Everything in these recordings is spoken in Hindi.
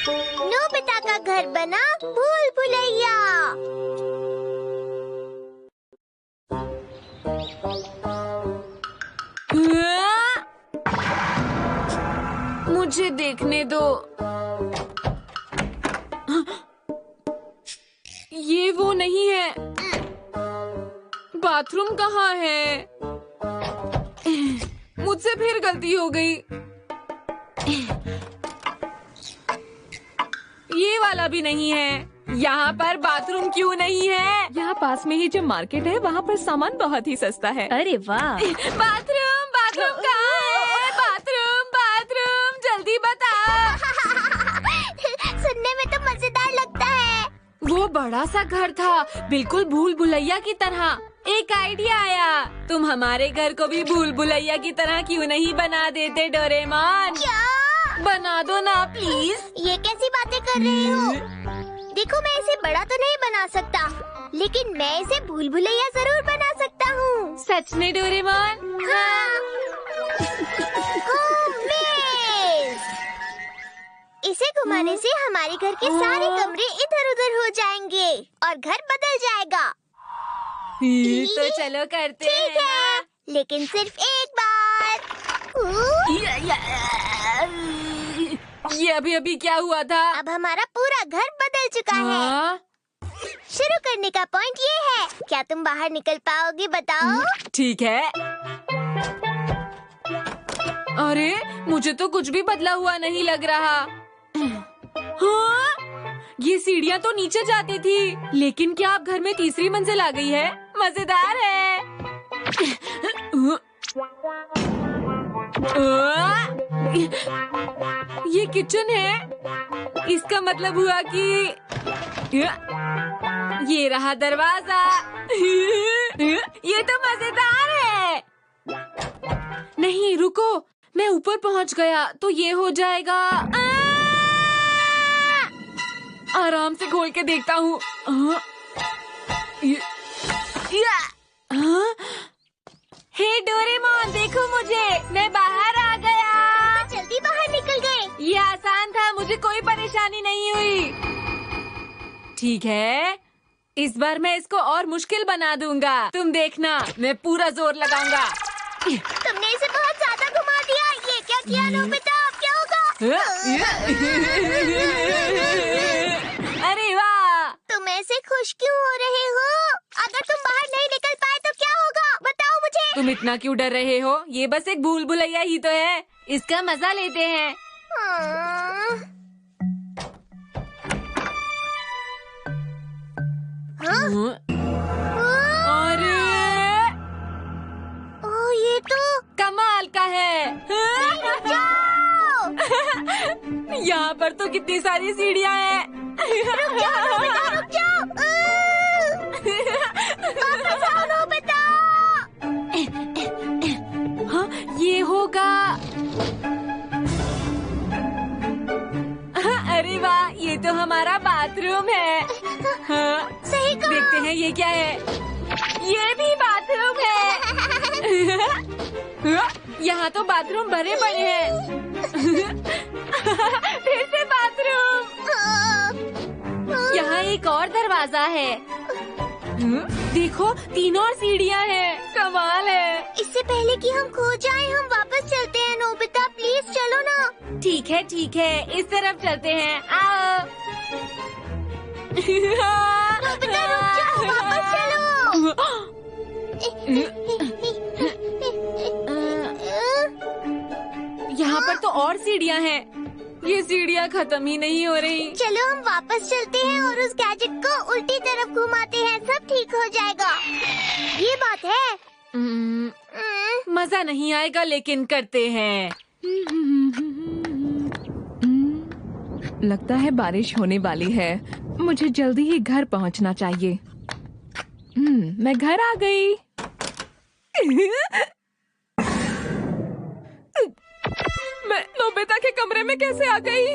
नोबिता का घर बना भूल भुलैया। मुझे देखने दो। ये वो नहीं है। बाथरूम कहाँ है? मुझसे फिर गलती हो गई। ये वाला भी नहीं है। यहाँ पर बाथरूम क्यों नहीं है? यहाँ पास में ही जो मार्केट है वहाँ पर सामान बहुत ही सस्ता है। अरे वाह। बाथरूम बाथरूम कहाँ है? बाथरूम बाथरूम जल्दी बताओ। सुनने में तो मजेदार लगता है। वो बड़ा सा घर था, बिल्कुल भूल भुलैया की तरह। एक आइडिया आया, तुम हमारे घर को भी भूल भुलैया की तरह क्यों नहीं बना देते डोरेमोन? क्या? बना दो ना प्लीज। ये कैसी बातें कर रहे हो? देखो, मैं इसे बड़ा तो नहीं बना सकता, लेकिन मैं इसे भूल भुलैया जरूर बना सकता हूँ। सच में डोरेमोन? हाँ। इसे घुमाने से हमारे घर के सारे कमरे इधर-उधर हो जाएंगे और घर बदल जाएगा। तो चलो करते हैं। ठीक है, लेकिन सिर्फ एक बार। ये अभी क्या हुआ था? अब हमारा पूरा घर बदल चुका है। शुरू करने का पॉइंट ये है। क्या तुम बाहर निकल पाओगे? बताओ। ठीक है। अरे मुझे तो कुछ भी बदला हुआ नहीं लग रहा। हाँ? ये सीढ़ियाँ तो नीचे जाती थी, लेकिन क्या अब घर में तीसरी मंजिल आ गई है? मजेदार है। ये किचन है। इसका मतलब हुआ कि ये रहा दरवाजा। ये तो मजेदार है। नहीं रुको, मैं ऊपर पहुंच गया तो ये हो जाएगा। आराम से खोल के देखता हूँ। हे डोरेमोन, देखो मुझे, मैं बाहर आ गया। जल्दी बाहर निकल गए। ये आसान था, मुझे कोई परेशानी नहीं हुई। ठीक है, इस बार मैं इसको और मुश्किल बना दूंगा। तुम देखना, मैं पूरा जोर लगाऊंगा। तुमने इसे बहुत ज्यादा घुमा दिया। ये क्या किया नोबिता? अब क्या होगा? अरे वाह! तुम ऐसे खुश क्यों हो रहे हो? अगर तुम बाहर नहीं निकल पाए तो क्या होगा? बताओ मुझे। तुम इतना क्यों डर रहे हो? ये बस एक भूल भुलैया ही तो है। इसका मजा लेते हैं। अरे ओह, ये तो कमाल का है। यहाँ पर तो कितनी सारी सीढ़ियाँ हैं। रुक जाओ। वापस आओ नोबिता। हाँ, ये होगा। अरे वाह, ये तो हमारा बाथरूम है। हाँ, सही कहा। देखते हैं ये क्या है। ये भी बाथरूम है। यहाँ तो बाथरूम भरे पड़े हैं। फिर से बाथरूम। यहाँ एक और दरवाजा है। देखो, 3 और सीढ़ियाँ हैं। कमाल है। इससे पहले कि हम खो जाएं, हम वापस चलते हैं। नोबिता प्लीज चलो ना। ठीक है, इस तरफ चलते हैं। आओ। नोबिता रुक जाओ, वापस चलो। यहाँ पर तो और सीढ़ियाँ हैं। ये सीढ़ियाँ खत्म ही नहीं हो रही। चलो हम वापस चलते हैं और उस गैजेट को उल्टी तरफ घुमाते हैं। सब ठीक हो जाएगा। ये बात है। मजा नहीं आएगा, लेकिन करते हैं। लगता है बारिश होने वाली है। मुझे जल्दी ही घर पहुंचना चाहिए। मैं घर आ गई। मैं नोबिता के कमरे में कैसे आ गई?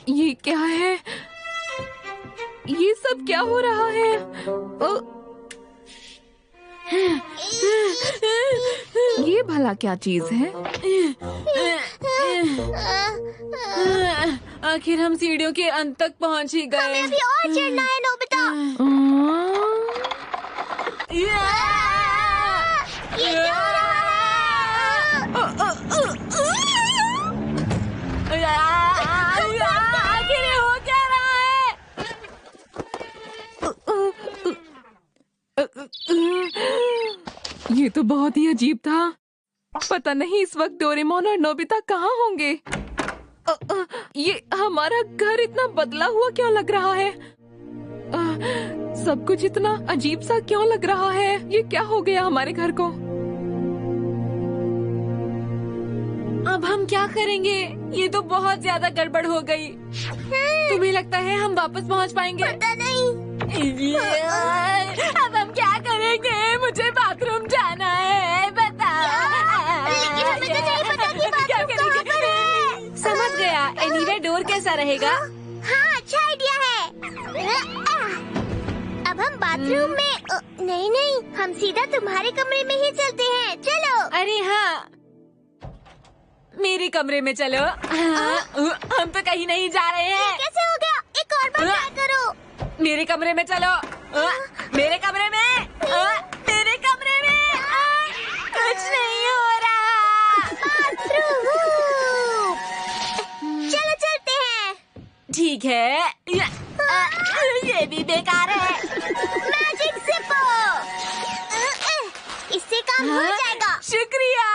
ये क्या है? ये सब क्या हो रहा है? ये भला क्या चीज है? आखिर हम सीढ़ियों के अंत तक पहुंच ही गए। हमें अभी और चढ़ना है नोबिता। ये क्या हो रहा है? आखिर हो क्या रहा है? ये तो बहुत ही अजीब था। पता नहीं इस वक्त डोरेमोन और नोबिता कहाँ होंगे। ये हमारा घर इतना बदला हुआ क्यों लग रहा है? सब कुछ इतना अजीब सा क्यों लग रहा है? ये क्या हो गया हमारे घर को? अब हम क्या करेंगे? ये तो बहुत ज्यादा गड़बड़ हो गई। तुम्हें लगता है हम वापस पहुंच पाएंगे? पता नहीं। अब हम क्या करेंगे? मुझे बाथरूम जाना है, बता। लेकिन हमें तो नहीं पता कि क्या बाथरूम कहाँ पर है। समझ गया। एनीवे डोर कैसा रहेगा? हाँ, अच्छा आइडिया है। अब हम बाथरूम में नहीं नहीं, हम सीधा तुम्हारे कमरे में ही चलते हैं। चलो। अरे हाँ, मेरे कमरे में चलो। हम तो कहीं नहीं जा रहे हैं। कैसे हो गया? एक और बार ट्राई करो। मेरे कमरे में चलो। मेरे कमरे में। मेरे कमरे में। कुछ नहीं हो रहा। बाथरूम। चलो चलते हैं। ठीक है। ये भी बेकार है। मैजिक सिपो। इससे काम हो जाएगा। शुक्रिया।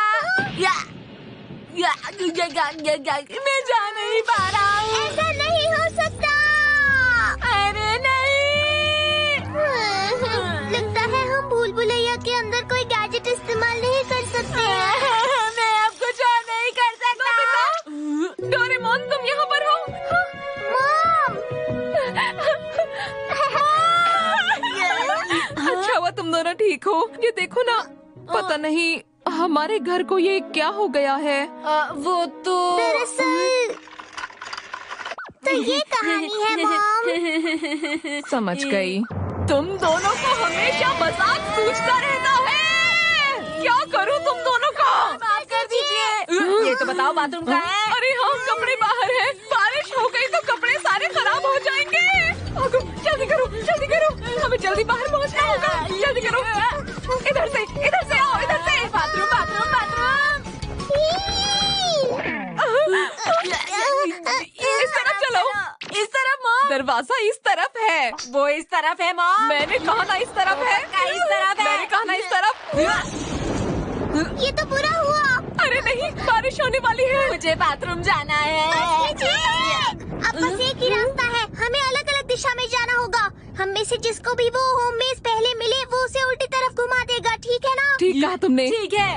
मैं जा नहीं पा रहा हूँ। ऐसा नहीं हो सकता। अरे नहीं। लगता है हम भूल भुलैया के अंदर कोई गैजेट इस्तेमाल नहीं कर सकते। मैं अब कुछ और नहीं कर सकता। डोरेमोन तुम यहाँ पर हो? मॉम। अच्छा हुआ तुम दोनों ठीक हो। ये देखो ना, पता नहीं हमारे घर को ये क्या हो गया है। वो तो दरअसल तो ये कहानी है मॉम। समझ गई। तुम दोनों को हमेशा मजाक सूझता रहता है। क्या करूं तुम दोनों को? माफ कर दीजिए। ये तो बताओ बाथरूम कहाँ है? अरे हाँ, कपड़े बाहर है। बारिश हो गई तो कपड़े सारे खराब हो जाएंगे। जल्दी करो, जल्दी करो, हमें जल्दी बाहर पहुंचना होगा। जल्दी करो। इधर से आओ, इधर से। Bathroom bathroom bathroom. इस तरफ चलो। इस तरफ मॉम। दरवाजा इस तरफ है। वो इस तरफ है मॉम। मैंने कहा ना इस तरफ है। इस तरफ है। मैंने कहा ना इस तरफ। ये तो बुरा हुआ। अरे नहीं, बारिश होने वाली है। मुझे बाथरूम जाना है। अब बस एक ही रास्ता है। हमें अलग अलग दिशा में जाना होगा। हम में से जिसको भी वो होम मेज पहले मिले वो उसे उल्टी तरफ घुमा देगा। ठीक है ना? ठीक कहा तुमने। ठीक है।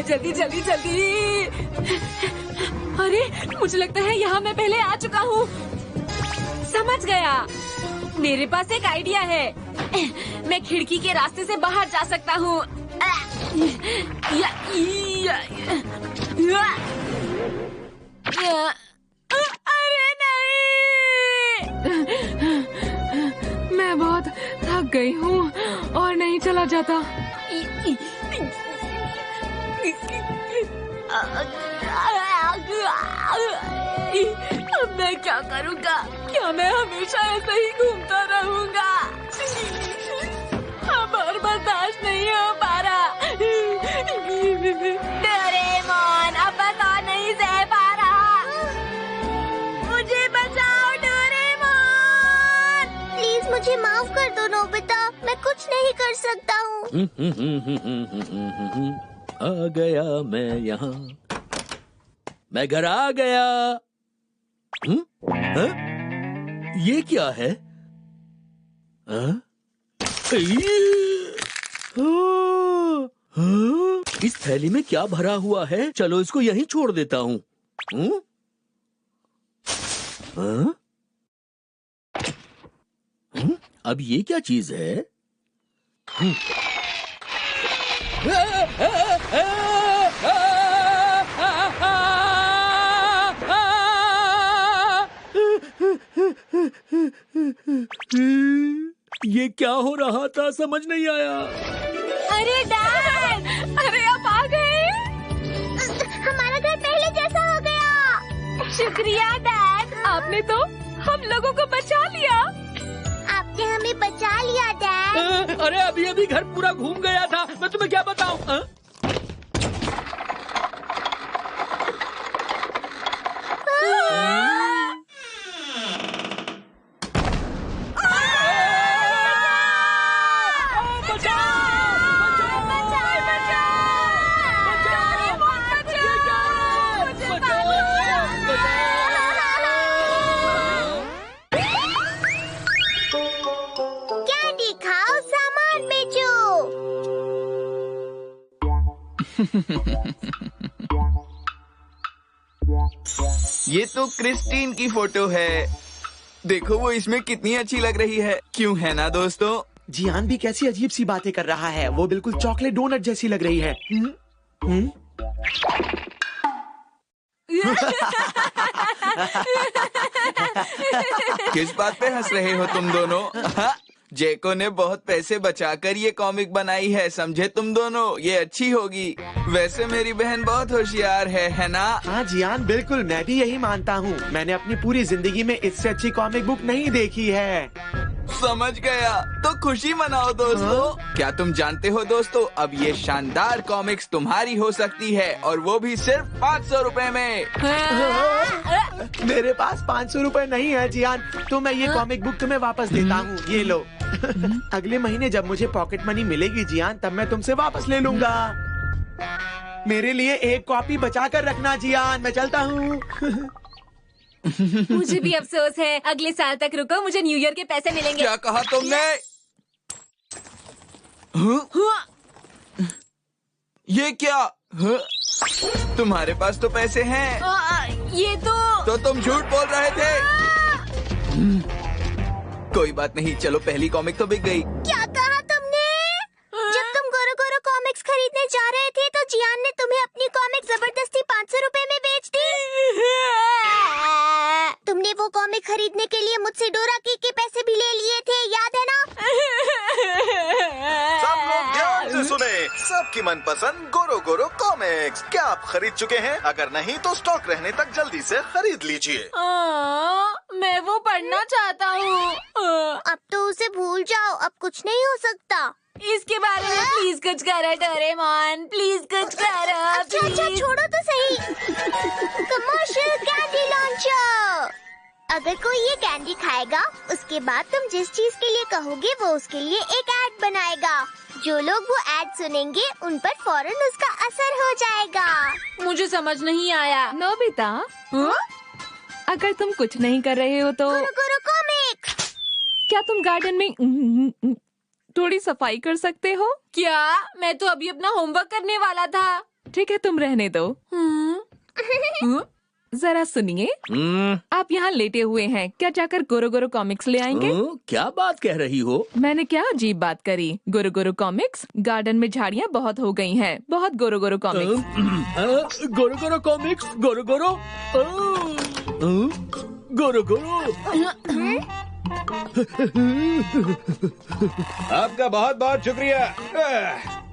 जल्दी जल्दी जल्दी। अरे मुझे लगता है यहाँ मैं पहले आ चुका हूँ। समझ गया। मेरे पास एक आइडिया है। मैं खिड़की के रास्ते से बाहर जा सकता हूँ। अरे नहीं। मैं बहुत थक गई हूँ और नहीं चला जाता। अब मैं क्या करूँगा? क्या मैं हमेशा ऐसे ही घूमता रहूँगा? अब और बर्दाश्त नहीं हो पा रहा। डोरेमोन, अब बस और नहीं सह पा रहा। मुझे बचाओ डोरेमोन। प्लीज मुझे माफ कर दो नोबिता। मैं कुछ नहीं कर सकता हूँ। आ गया मैं यहाँ। मैं घर आ गया। हाँ? ये क्या है? हाँ? इस थैली में क्या भरा हुआ है? चलो इसको यहीं छोड़ देता हूँ। अब ये क्या चीज है? ये क्या हो रहा था? समझ नहीं आया। अरे डैड, शुक्रिया डैड, आपने तो हम लोगों को बचा लिया। आपने हमें बचा लिया डैड। अरे अभी अभी घर पूरा घूम गया था, मैं तुम्हें क्या बताऊं? कैंडी खाओ, सामान बेचो। ये तो क्रिस्टीन की फोटो है। देखो वो इसमें कितनी अच्छी लग रही है, क्यों है ना दोस्तों? जियान भी कैसी अजीब सी बातें कर रहा है। वो बिल्कुल चॉकलेट डोनट जैसी लग रही है। किस बात पे हंस रहे हो तुम दोनों? जेको ने बहुत पैसे बचाकर ये कॉमिक बनाई है, समझे तुम दोनों? ये अच्छी होगी। वैसे मेरी बहन बहुत होशियार है ना? हाँ जियान, बिल्कुल मैं भी यही मानता हूँ। मैंने अपनी पूरी जिंदगी में इससे अच्छी कॉमिक बुक नहीं देखी है। समझ गया, तो खुशी मनाओ दोस्तों। क्या तुम जानते हो दोस्तों, अब ये शानदार कॉमिक्स तुम्हारी हो सकती है, और वो भी सिर्फ 500 रुपए में। मेरे पास 500 रुपए नहीं है जियान, तो मैं ये कॉमिक बुक तुम्हें वापस देता हूँ। ये लो। अगले महीने जब मुझे पॉकेट मनी मिलेगी जियान, तब मैं तुमसे वापस ले लूंगा। मेरे लिए एक कॉपी बचा कर रखना जियान। मैं चलता हूँ। मुझे भी अफसोस है। अगले साल तक रुको, मुझे न्यू ईयर के पैसे मिलेंगे। क्या कहा तुमने? ये क्या? तुम्हारे पास तो पैसे हैं। ये तो तुम झूठ बोल रहे थे। कोई बात नहीं, चलो पहली कॉमिक तो बिक गई। क्या कहा तुमने? जब तुम गोरो गोरो कॉमिक्स खरीदने जा रहे थे तो जियान ने तुम्हें अपनी कॉमिक जबरदस्ती 500 रुपए में बेच दी। तुमने वो कॉमिक खरीदने के लिए मुझसे डोरा के पैसे भी ले लिए थे, याद है ना? सब लोग ध्यान से सुने, सबकी मनपसंद गोरो गोरो कॉमिक्स। क्या आप खरीद चुके हैं? अगर नहीं तो स्टॉक रहने तक जल्दी से खरीद लीजिए। मैं वो पढ़ना चाहता हूँ। अब तो उसे भूल जाओ, अब कुछ नहीं हो सकता। इसके बारे में प्लीज कुछ करो डोरेमोन, प्लीज कुछ करो। अच्छा छोड़ो तो सही। Commercial candy launcher. अगर कोई ये कैंडी खाएगा, उसके बाद तुम जिस चीज के लिए कहोगे वो उसके लिए एक ऐड बनाएगा। जो लोग वो ऐड सुनेंगे उन पर फौरन उसका असर हो जाएगा। मुझे समझ नहीं आया। नोबिता, अगर तुम कुछ नहीं कर रहे हो तो गोरो गोरो कॉमिक्स। क्या तुम गार्डन में थोड़ी सफाई कर सकते हो? क्या? मैं तो अभी अपना होमवर्क करने वाला था। ठीक है, तुम रहने दो। जरा सुनिए, आप यहाँ लेटे हुए हैं, क्या जाकर गोरो गोरो कॉमिक्स ले आएंगे? क्या बात कह रही हो? मैंने क्या अजीब बात करी? गोरो गोरो कॉमिक्स। गार्डन में झाड़ियाँ बहुत हो गई हैं। बहुत गोरो गोरो कॉमिक्स। गोरो गोरो कॉमिक्स, गोरो गोरो गोरो गोरो। आपका बहुत बहुत शुक्रिया।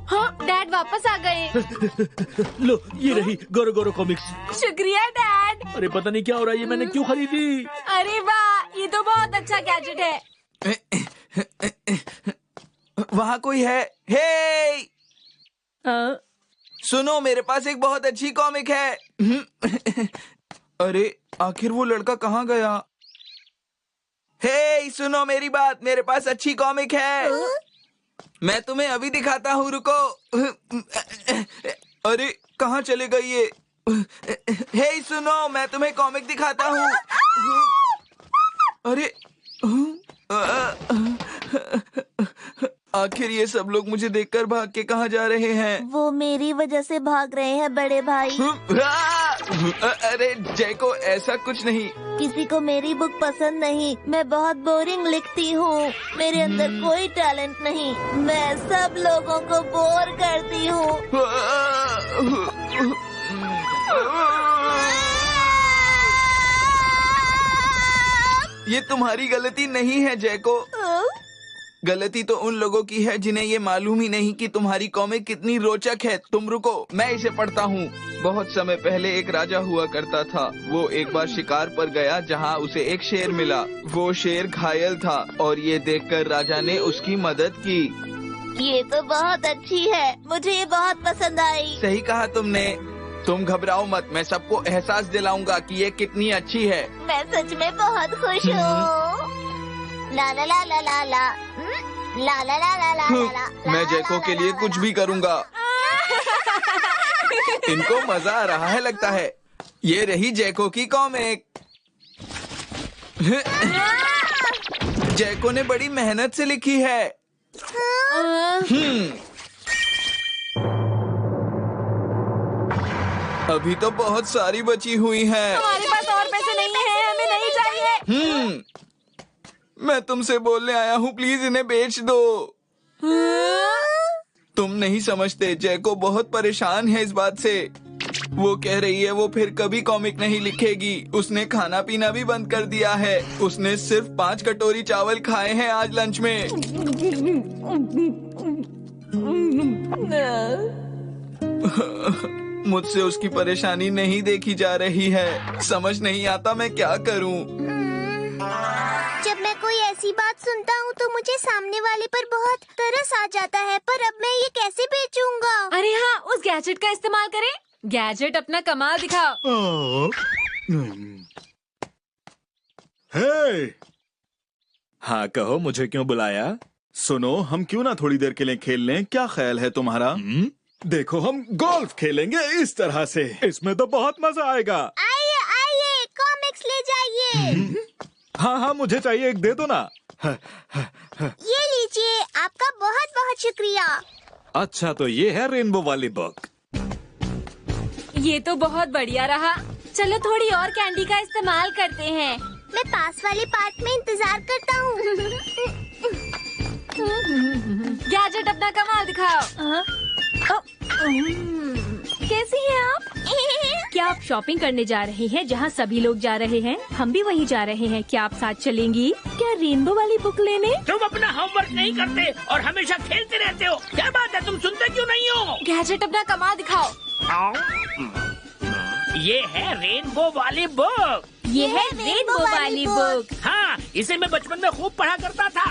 हाँ, डैड वापस आ गए। लो ये रही गोरो गोरो कॉमिक्स। शुक्रिया डैड। अरे पता नहीं क्या हो रहा है, ये मैंने क्यों खरीदी? अरे वाह, ये तो बहुत अच्छा गैजेट है। वहाँ कोई है? हे! सुनो, मेरे पास एक बहुत अच्छी कॉमिक है। अरे आखिर वो लड़का कहाँ गया? हे सुनो मेरी बात, मेरे पास अच्छी कॉमिक है। मैं तुम्हें अभी दिखाता हूँ, रुको। अरे कहाँ चले गई ये? हे सुनो, मैं तुम्हें कॉमिक दिखाता हूँ। अरे आखिर ये सब लोग मुझे देखकर भाग के कहाँ जा रहे हैं? वो मेरी वजह से भाग रहे हैं बड़े भाई। अरे जैको, ऐसा कुछ नहीं। किसी को मेरी बुक पसंद नहीं। मैं बहुत बोरिंग लिखती हूँ। मेरे अंदर कोई टैलेंट नहीं। मैं सब लोगों को बोर करती हूँ। ये तुम्हारी गलती नहीं है जैको। गलती तो उन लोगों की है जिन्हें ये मालूम ही नहीं कि तुम्हारी कॉमिक कितनी रोचक है। तुम रुको, मैं इसे पढ़ता हूँ। बहुत समय पहले एक राजा हुआ करता था। वो एक बार शिकार पर गया जहाँ उसे एक शेर मिला। वो शेर घायल था और ये देखकर राजा ने उसकी मदद की। ये तो बहुत अच्छी है, मुझे ये बहुत पसंद आई। सही कहा तुमने। तुम घबराओ मत, मैं सबको एहसास दिलाऊंगा कि ये कितनी अच्छी है। मैं सच में बहुत खुश हूँ। ला ला ला ला ला ला ला ला ला ला ला ला। मैं जैको के लिए कुछ भी करूँगा। इनको मजा आ रहा है लगता है। ये रही जैको की कॉमिक। जैको ने बड़ी मेहनत से लिखी है। अभी तो बहुत सारी बची हुई हैं। हमारे पास और पैसे नहीं है, हमें नहीं चाहिए। मैं तुमसे बोलने आया हूँ, प्लीज इन्हें बेच दो। तुम नहीं समझते, जैको बहुत परेशान है इस बात से। वो कह रही है वो फिर कभी कॉमिक नहीं लिखेगी। उसने खाना पीना भी बंद कर दिया है। उसने सिर्फ 5 कटोरी चावल खाए हैं आज लंच में। मुझसे उसकी परेशानी नहीं देखी जा रही है। समझ नहीं आता मैं क्या करूं। जब मैं कोई ऐसी बात सुनता हूँ तो मुझे सामने वाले पर बहुत तरस आ जाता है, पर अब मैं ये कैसे बेचूंगा? अरे हाँ, उस गैजेट का इस्तेमाल करें। गैजेट अपना कमाल दिखाओ। हे, हाँ कहो, मुझे क्यों बुलाया? सुनो, हम क्यों ना थोड़ी देर के लिए खेल लें? क्या ख्याल है तुम्हारा? देखो, हम गोल्फ खेलेंगे इस तरह से। इसमें तो बहुत मजा आएगा। आइए आइए, कॉमिक्स ले जाइए। हाँ हाँ, मुझे चाहिए, एक दे दो ना। ये लीजिए, आपका बहुत बहुत शुक्रिया। अच्छा, तो ये है रेनबो वाली बुक। ये तो बहुत बढ़िया रहा। चलो थोड़ी और कैंडी का इस्तेमाल करते हैं। मैं पास वाले पार्क में इंतजार करता हूँ। गैजेट अपना कमाल दिखाओ। कैसी हैं आप? क्या आप शॉपिंग करने जा रहे हैं जहां सभी लोग जा रहे हैं? हम भी वहीं जा रहे हैं। क्या आप साथ चलेंगी? क्या रेनबो वाली बुक लेने? तुम अपना होमवर्क नहीं करते और हमेशा खेलते रहते हो। क्या बात है, तुम सुनते क्यों नहीं हो? गैजेट अपना कमाल दिखाओ। ये है रेनबो वाली बुक। ये है रेनबो वाली बुक। हाँ, इसे मैं बचपन में खूब पढ़ा करता था।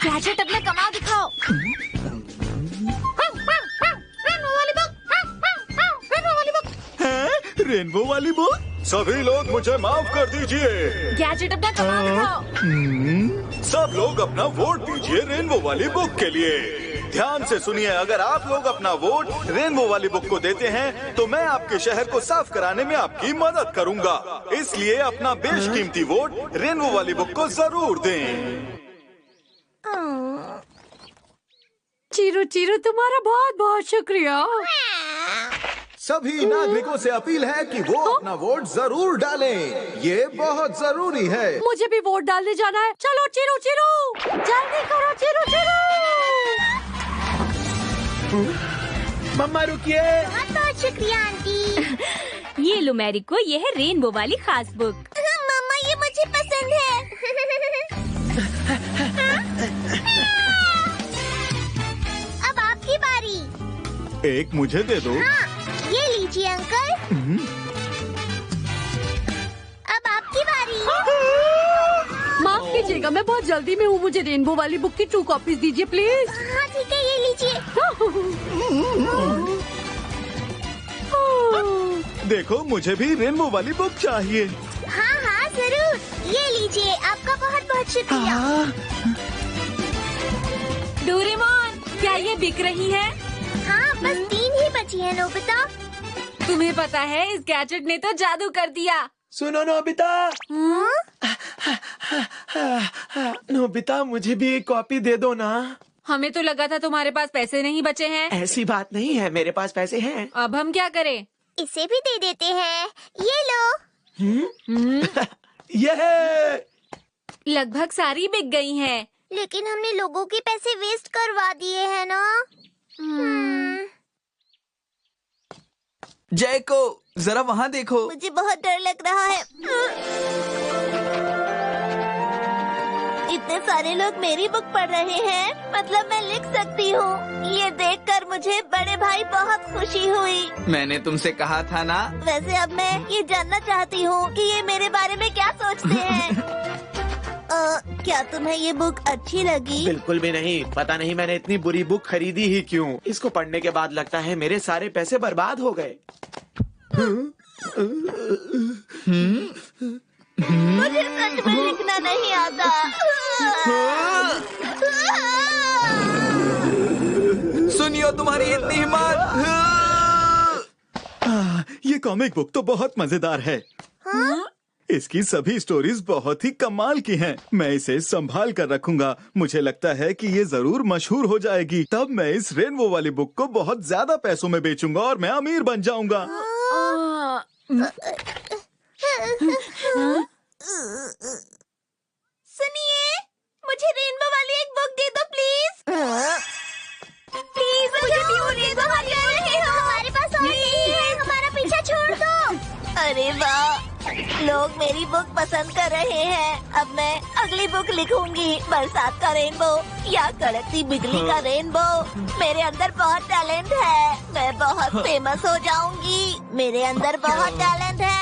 गैजेट अपना कमाल दिखाओ। रेनबो वाली बुक? सभी लोग मुझे माफ कर दीजिए। गैजेट अपना कमाल दिखाओ। सब लोग अपना वोट दीजिए रेनबो वाली बुक के लिए। ध्यान से सुनिए, अगर आप लोग अपना वोट रेनबो वाली बुक को देते हैं तो मैं आपके शहर को साफ कराने में आपकी मदद करूंगा। इसलिए अपना बेशकीमती वोट रेनबो वाली बुक को जरूर दें। चीरू चीरू, तुम्हारा बहुत बहुत शुक्रिया। सभी नागरिकों से अपील है कि वो अपना वोट जरूर डालें। ये बहुत जरूरी है। मुझे भी वोट डालने जाना है। चलो चीरू चीरू, जल्दी करो चीरू चीरू। मम्मा रुकिए। बहुत बहुत शुक्रिया आंटी। ये लो मैरिको, ये है रेनबो वाली खास बुक। मम्मा, ये मुझे पसंद है। अब आपकी बारी। एक मुझे दे दो। हाँ, ये लीजिए अंकल। अब आपकी बारी। माफ कीजिएगा, मैं बहुत जल्दी में हूँ। मुझे रेनबो वाली बुक की 2 कॉपीज दीजिए प्लीज। हाँ ठीक है, ये लीजिए। देखो, मुझे भी रेनबो वाली बुक चाहिए। हाँ हाँ जरूर, ये लीजिए। आपका बहुत बहुत शुक्रिया। डोरेमोन, क्या ये बिक रही है? हाँ, बस 3 ही बची है नोबिता। तुम्हें पता है, इस गैजेट ने तो जादू कर दिया। सुनो नोबिता। नोबिता, मुझे भी एक कॉपी दे दो ना। हमें तो लगा था तुम्हारे पास पैसे नहीं बचे हैं। ऐसी बात नहीं है, मेरे पास पैसे हैं। अब हम क्या करें? इसे भी दे देते हैं। ये लो। ये लगभग सारी बिक गई हैं। लेकिन हमने लोगों के पैसे वेस्ट करवा दिए हैं ना। जैको, जरा वहाँ देखो। मुझे बहुत डर लग रहा है। इतने सारे लोग मेरी बुक पढ़ रहे हैं, मतलब मैं लिख सकती हूँ। ये देखकर मुझे बड़े भाई बहुत खुशी हुई। मैंने तुमसे कहा था ना। वैसे अब मैं ये जानना चाहती हूँ कि ये मेरे बारे में क्या सोचते हैं। क्या तुम्हें ये बुक अच्छी लगी? बिल्कुल भी नहीं। पता नहीं मैंने इतनी बुरी बुक खरीदी ही क्यों। इसको पढ़ने के बाद लगता है मेरे सारे पैसे बर्बाद हो गए। मुझे सच में लिखना नहीं आता। सुनियो तुम्हारी इतनी हिम्मत। ये कॉमिक बुक तो बहुत मजेदार है। इसकी सभी स्टोरीज बहुत ही कमाल की हैं। मैं इसे संभाल कर रखूंगा। मुझे लगता है कि ये जरूर मशहूर हो जाएगी। तब मैं इस रेनबो वाली बुक को बहुत ज्यादा पैसों में बेचूंगा और मैं अमीर बन जाऊंगा। सुनिए, मुझे रेनबो वाली एक बुक दे दो प्लीज। प्लीज मुझे भी दो। हमारे पास और नहीं है, हमारा पीछा छोड़ दो। अरे वाह, लोग मेरी बुक पसंद कर रहे हैं। अब मैं अगली बुक लिखूंगी, बरसात का रेनबो या कड़कती बिजली का रेनबो। मेरे अंदर बहुत टैलेंट है, मैं बहुत फेमस हो जाऊंगी। मेरे अंदर बहुत टैलेंट है।